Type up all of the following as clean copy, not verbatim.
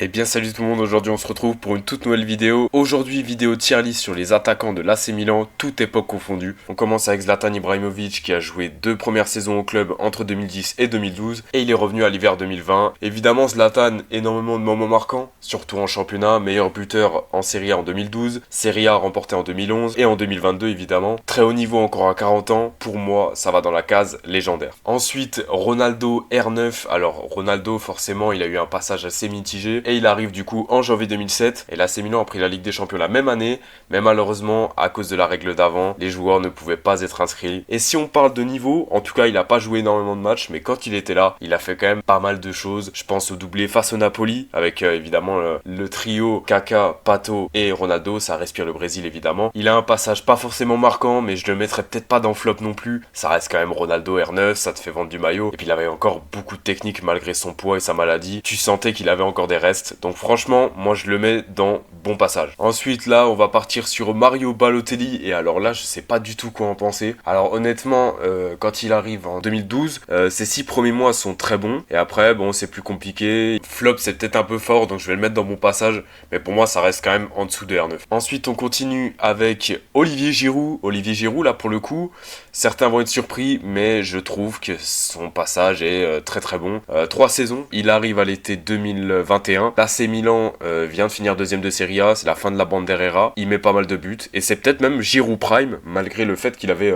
Eh bien salut tout le monde, aujourd'hui on se retrouve pour une toute nouvelle vidéo. Aujourd'hui vidéo tier list sur les attaquants de l'AC Milan, toute époque confondue. On commence avec Zlatan Ibrahimovic qui a joué 2 premières saisons au club entre 2010 et 2012 et il est revenu à l'hiver 2020. Évidemment Zlatan, énormément de moments marquants, surtout en championnat, meilleur buteur en Serie A en 2012, Serie A remporté en 2011 et en 2022 évidemment. Très haut niveau encore à 40 ans, pour moi ça va dans la case légendaire. Ensuite Ronaldo R9, alors Ronaldo forcément il a eu un passage assez mitigé. Et il arrive du coup en janvier 2007 et l'AC Milan a pris la Ligue des Champions la même année, mais malheureusement à cause de la règle d'avant, les joueurs ne pouvaient pas être inscrits. Et si on parle de niveau, en tout cas il n'a pas joué énormément de matchs, mais quand il était là, il a fait quand même pas mal de choses. Je pense au doublé face au Napoli, avec évidemment le trio Kaka, Pato et Ronaldo, ça respire le Brésil évidemment. Il a un passage pas forcément marquant, mais je le mettrais peut-être pas dans flop non plus. Ça reste quand même Ronaldo R9, ça te fait vendre du maillot. Et puis il avait encore beaucoup de technique malgré son poids et sa maladie. Tu sentais qu'il avait encore des restes. Donc franchement, moi je le mets dans bon passage. Ensuite là, on va partir sur Mario Balotelli. Et alors là, je sais pas du tout quoi en penser. Alors honnêtement, quand il arrive en 2012, ses 6 premiers mois sont très bons. Et après, bon, c'est plus compliqué. Flop, c'est peut-être un peu fort, donc je vais le mettre dans bon passage. Mais pour moi, ça reste quand même en dessous de R9. Ensuite, on continue avec Olivier Giroud. Olivier Giroud, là pour le coup, certains vont être surpris, mais je trouve que son passage est très très bon. 3 saisons, il arrive à l'été 2021. L'AC Milan vient de finir deuxième de Serie A, c'est la fin de la Banderera, il met pas mal de buts, et c'est peut-être même Giroud Prime, malgré le fait qu'il avait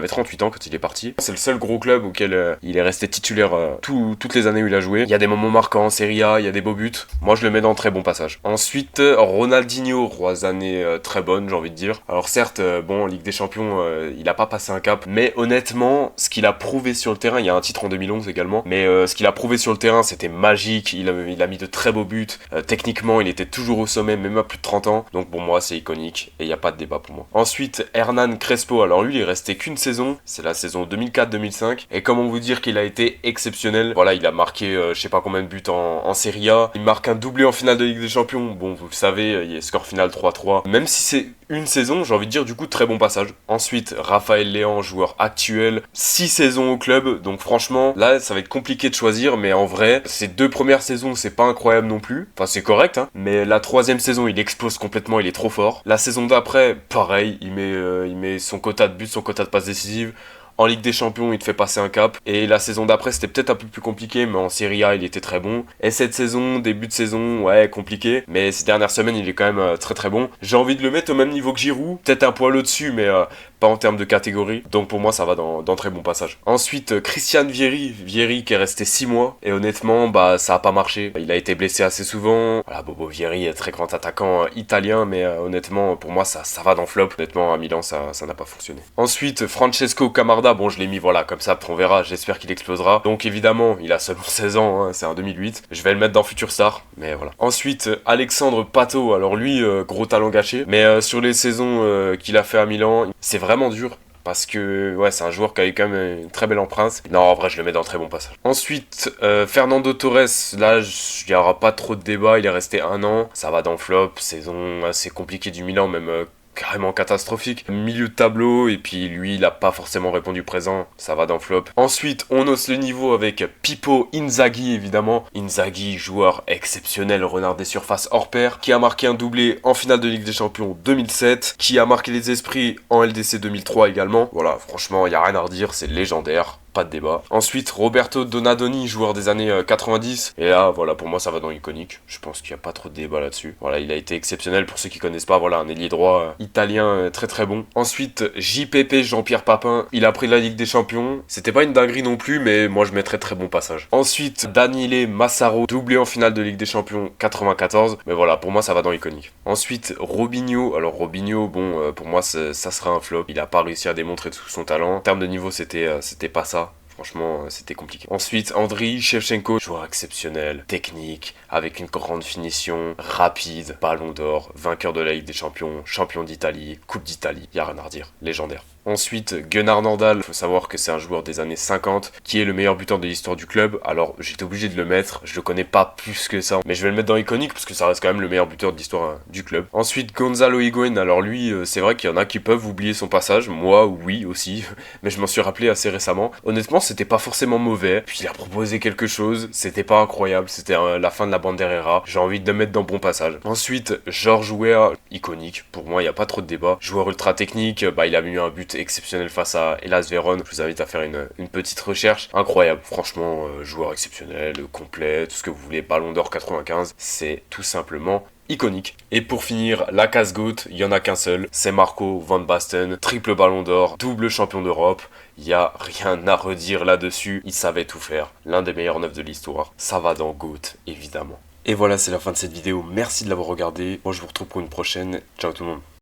38 ans quand il est parti. C'est le seul gros club auquel il est resté titulaire toutes les années où il a joué. Il y a des moments marquants en Serie A, il y a des beaux buts, moi je le mets dans très bon passage. Ensuite, Ronaldinho, 3 années très bonnes j'ai envie de dire. Alors certes, bon, Ligue des Champions, il a pas passé un cap, mais honnêtement, ce qu'il a prouvé sur le terrain, il y a un titre en 2011 également, mais ce qu'il a prouvé sur le terrain, c'était magique, il a mis de très beaux buts, techniquement il était toujours au sommet même à plus de 30 ans, donc pour moi c'est iconique et il n'y a pas de débat pour moi. Ensuite Hernan Crespo, alors lui il est resté qu'une saison, c'est la saison 2004-2005, et comment vous dire qu'il a été exceptionnel. Voilà, il a marqué je sais pas combien de buts en Serie A, il marque un doublé en finale de Ligue des Champions, bon vous le savez, il y a score final 3-3, même si c'est une saison, j'ai envie de dire du coup très bon passage. Ensuite Raphaël Léan, joueur actuel, 6 saisons au club, donc franchement là ça va être compliqué de choisir, mais en vrai ces 2 premières saisons c'est pas incroyable non plus, enfin c'est correct hein, mais la 3e saison il explose complètement, il est trop fort. La saison d'après pareil, il met son quota de buts, son quota de passes décisives. En Ligue des Champions, il te fait passer un cap. Et la saison d'après, c'était peut-être un peu plus compliqué, mais en Serie A, il était très bon. Et cette saison, début de saison, ouais, compliqué. Mais ces dernières semaines, il est quand même très très bon. J'ai envie de le mettre au même niveau que Giroud. Peut-être un poil au-dessus, mais pas en termes de catégorie. Donc pour moi, ça va dans très bon passage. Ensuite, Christian Vieri. Vieri qui est resté 6 mois. Et honnêtement, bah ça a pas marché. Il a été blessé assez souvent. Voilà, Bobo Vieri est très grand attaquant italien, mais honnêtement, pour moi, ça va dans flop. Honnêtement, à Milan, ça n'a pas fonctionné. Ensuite, Francesco Camarda. Bon, je l'ai mis, voilà, comme ça, on verra, j'espère qu'il explosera. Donc évidemment, il a seulement 16 ans, hein, c'est un 2008. Je vais le mettre dans Future Star, mais voilà. Ensuite, Alexandre Pato, alors lui, gros talent gâché. Mais sur les saisons qu'il a fait à Milan, c'est vraiment dur. Parce que, ouais, c'est un joueur qui a eu quand même une très belle empreinte. Non, en vrai, je le mets dans un très bon passage. Ensuite, Fernando Torres, là, il n'y aura pas trop de débat, il est resté 1 an. Ça va dans le flop, saison assez compliquée du Milan, même carrément catastrophique. Milieu de tableau, et puis lui, il a pas forcément répondu présent, ça va dans flop. Ensuite, on hausse le niveau avec Pippo Inzaghi, évidemment. Inzaghi, joueur exceptionnel, renard des surfaces hors pair, qui a marqué un doublé en finale de Ligue des Champions 2007, qui a marqué les esprits en LDC 2003 également. Voilà, franchement, il n'y a rien à redire, c'est légendaire. Pas de débat. Ensuite, Roberto Donadoni, joueur des années 90. Et là, voilà, pour moi, ça va dans iconique. Je pense qu'il n'y a pas trop de débat là-dessus. Voilà, il a été exceptionnel pour ceux qui connaissent pas. Voilà, un ailier droit italien très très bon. Ensuite, JPP, Jean-Pierre Papin. Il a pris la Ligue des Champions. C'était pas une dinguerie non plus, mais moi, je mettrais très bon passage. Ensuite, Daniele Massaro, doublé en finale de Ligue des Champions 94. Mais voilà, pour moi, ça va dans iconique. Ensuite, Robinho. Alors, Robinho, bon, pour moi, ça sera un flop. Il a pas réussi à démontrer tout son talent. En termes de niveau, c'était pas ça. Franchement, c'était compliqué. Ensuite, Andriy Shevchenko, joueur exceptionnel, technique, avec une grande finition, rapide, ballon d'or, vainqueur de la Ligue des Champions, champion d'Italie, Coupe d'Italie, y a rien à redire, légendaire. Ensuite, Gunnar Nordahl, il faut savoir que c'est un joueur des années 50 qui est le meilleur buteur de l'histoire du club. Alors j'étais obligé de le mettre, je le connais pas plus que ça, mais je vais le mettre dans iconique parce que ça reste quand même le meilleur buteur de l'histoire du club. Ensuite, Gonzalo Higuaín, alors lui, c'est vrai qu'il y en a qui peuvent oublier son passage, moi oui aussi, mais je m'en suis rappelé assez récemment. Honnêtement, c'était pas forcément mauvais, puis il a proposé quelque chose, c'était pas incroyable, c'était la fin de la Banderera, j'ai envie de le mettre dans bon passage. Ensuite, George Weah, iconique, pour moi il n'y a pas trop de débat. Joueur ultra technique, il a mis un but exceptionnel face à Hellas Vérone. Je vous invite à faire une petite recherche. Incroyable, franchement, joueur exceptionnel, complet, tout ce que vous voulez. Ballon d'or 95, c'est tout simplement iconique. Et pour finir, la casse-goat, il y en a qu'un seul, c'est Marco van Basten, triple ballon d'or, double champion d'Europe. Il y a rien à redire là-dessus, il savait tout faire. L'un des meilleurs neufs de l'histoire. Ça va dans GOAT, évidemment. Et voilà, c'est la fin de cette vidéo. Merci de l'avoir regardé. Moi, je vous retrouve pour une prochaine. Ciao tout le monde.